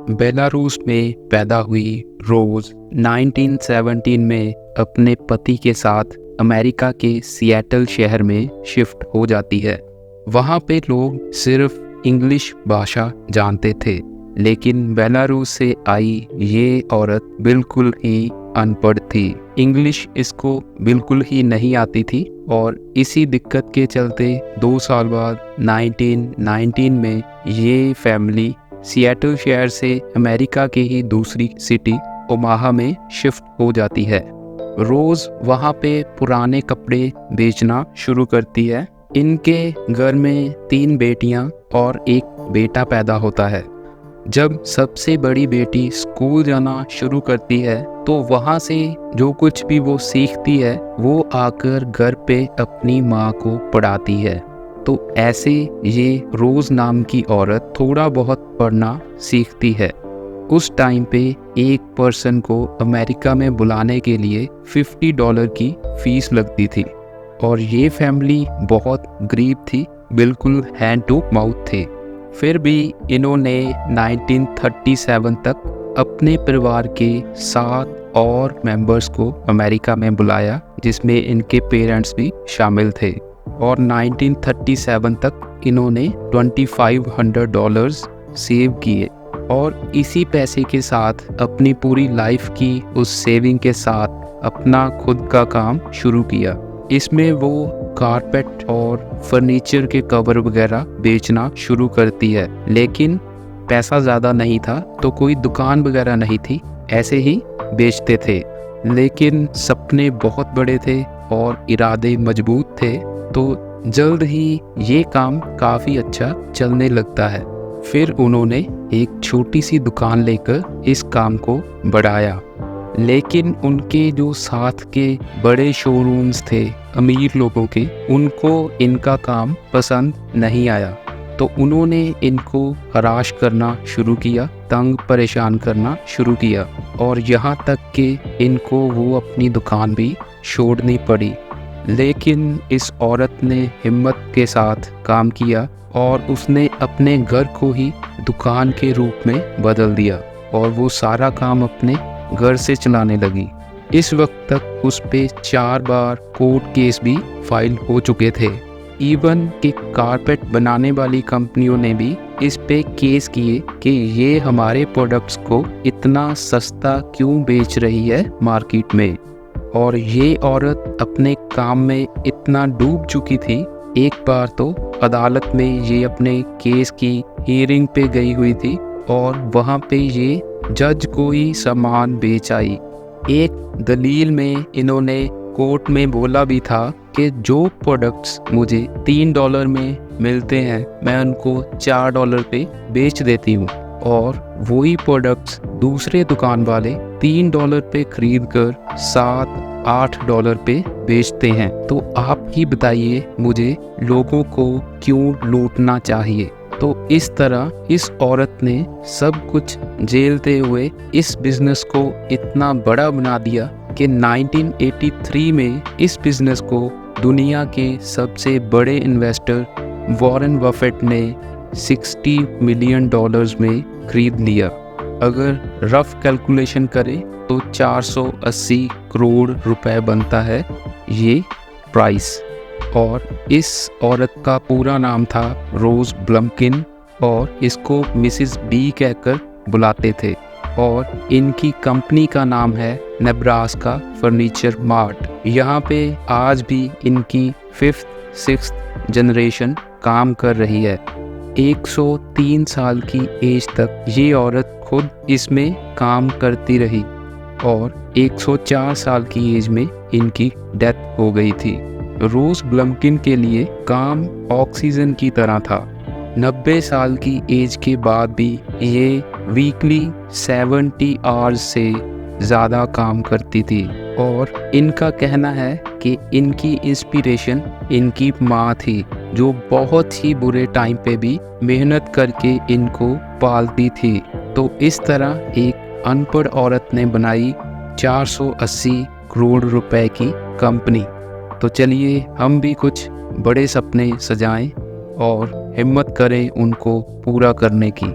Belarus में पैदा हुई रोज 1917 में अपने पति के साथ अमेरिका के सिएटल शहर में शिफ्ट हो जाती है। वहाँ पे लोग सिर्फ इंग्लिश भाषा जानते थे, लेकिन बेलारूस से आई ये औरत बिल्कुल ही अनपढ़ थी। इंग्लिश इसको बिल्कुल ही नहीं आती थी और इसी दिक्कत के चलते 2 साल बाद 1919 में ये फैमिली सिएटल शहर से अमेरिका के ही दूसरी सिटी ओमाहा में शिफ्ट हो जाती है। रोज वहाँ पे पुराने कपड़े बेचना शुरू करती है। इनके घर में 3 बेटियां और 1 बेटा पैदा होता है। जब सबसे बड़ी बेटी स्कूल जाना शुरू करती है तो वहाँ से जो कुछ भी वो सीखती है वो आकर घर पे अपनी माँ को पढ़ाती है। तो ऐसे ये रोज नाम की औरत थोड़ा बहुत पढ़ना सीखती है। उस टाइम पे एक पर्सन को अमेरिका में बुलाने के लिए $50 की फीस लगती थी और ये फैमिली बहुत गरीब थी, बिल्कुल हैंड टू माउथ थे। फिर भी इन्होंने 1937 तक अपने परिवार के 7 और मेंबर्स को अमेरिका में बुलाया, जिसमें इनके पेरेंट्स भी शामिल थे। और 1937 तक इन्होंने $2500 सेव किए और इसी पैसे के साथ अपनी पूरी लाइफ की उस सेविंग के साथ अपना खुद का काम शुरू किया। इसमें वो कारपेट और फर्नीचर के कवर वगैरह बेचना शुरू करती है, लेकिन पैसा ज़्यादा नहीं था तो कोई दुकान वगैरह नहीं थी, ऐसे ही बेचते थे। लेकिन सपने बहुत बड़े थे और इरादे मजबूत थे, तो जल्द ही ये काम काफ़ी अच्छा चलने लगता है। फिर उन्होंने एक छोटी सी दुकान लेकर इस काम को बढ़ाया, लेकिन उनके जो साथ के बड़े शोरूम्स थे अमीर लोगों के, उनको इनका काम पसंद नहीं आया। तो उन्होंने इनको हराश करना शुरू किया, तंग परेशान करना शुरू किया और यहाँ तक कि इनको वो अपनी दुकान भी छोड़नी पड़ी। लेकिन इस औरत ने हिम्मत के साथ काम किया और उसने अपने घर को ही दुकान के रूप में बदल दिया और वो सारा काम अपने घर से चलाने लगी। इस वक्त तक उस पे 4 बार कोर्ट केस भी फाइल हो चुके थे। इवन कि कारपेट बनाने वाली कंपनियों ने भी इस पे केस किए कि ये हमारे प्रोडक्ट्स को इतना सस्ता क्यों बेच रही है मार्केट में। और ये औरत अपने काम में इतना डूब चुकी थी, एक बार तो अदालत में ये अपने केस की हियरिंग पे गई हुई थी और वहाँ पे ये जज को ही सामान बेच आई। एक दलील में इन्होंने कोर्ट में बोला भी था कि जो प्रोडक्ट्स मुझे $3 में मिलते हैं मैं उनको $4 पे बेच देती हूँ और वही प्रोडक्ट्स दूसरे दुकान वाले $3 पे खरीद कर $7-8 पे बेचते हैं। तो आप ही बताइए मुझे लोगों को क्यों लूटना चाहिए। तो इस तरह इस औरत ने सब कुछ झेलते हुए इस बिजनेस को इतना बड़ा बना दिया कि 1983 में इस बिजनेस को दुनिया के सबसे बड़े इन्वेस्टर वॉरेन बफेट ने $60 मिलियन में खरीद लिया। अगर रफ कैलकुलेशन करें तो 480 करोड़ रुपए बनता है ये प्राइस। और इस औरत का पूरा नाम था रोज ब्लमकिन और इसको मिसिस बी कहकर बुलाते थे और इनकी कंपनी का नाम है नेब्रास्का फर्नीचर मार्ट। यहाँ पे आज भी इनकी 5th-6th जनरेशन काम कर रही है। 103 साल की एज तक ये औरत खुद इसमें काम करती रही और 104 साल की एज में इनकी डेथ हो गई थी। रोज ब्लमकिन के लिए काम ऑक्सीजन की तरह था। 90 साल की एज के बाद भी ये वीकली 70 आवर्स से ज़्यादा काम करती थी और इनका कहना है कि इनकी इंस्पिरेशन इनकी माँ थी, जो बहुत ही बुरे टाइम पे भी मेहनत करके इनको पालती थी। तो इस तरह एक अनपढ़ औरत ने बनाई 480 करोड़ रुपए की कंपनी। तो चलिए हम भी कुछ बड़े सपने सजाएं और हिम्मत करें उनको पूरा करने की।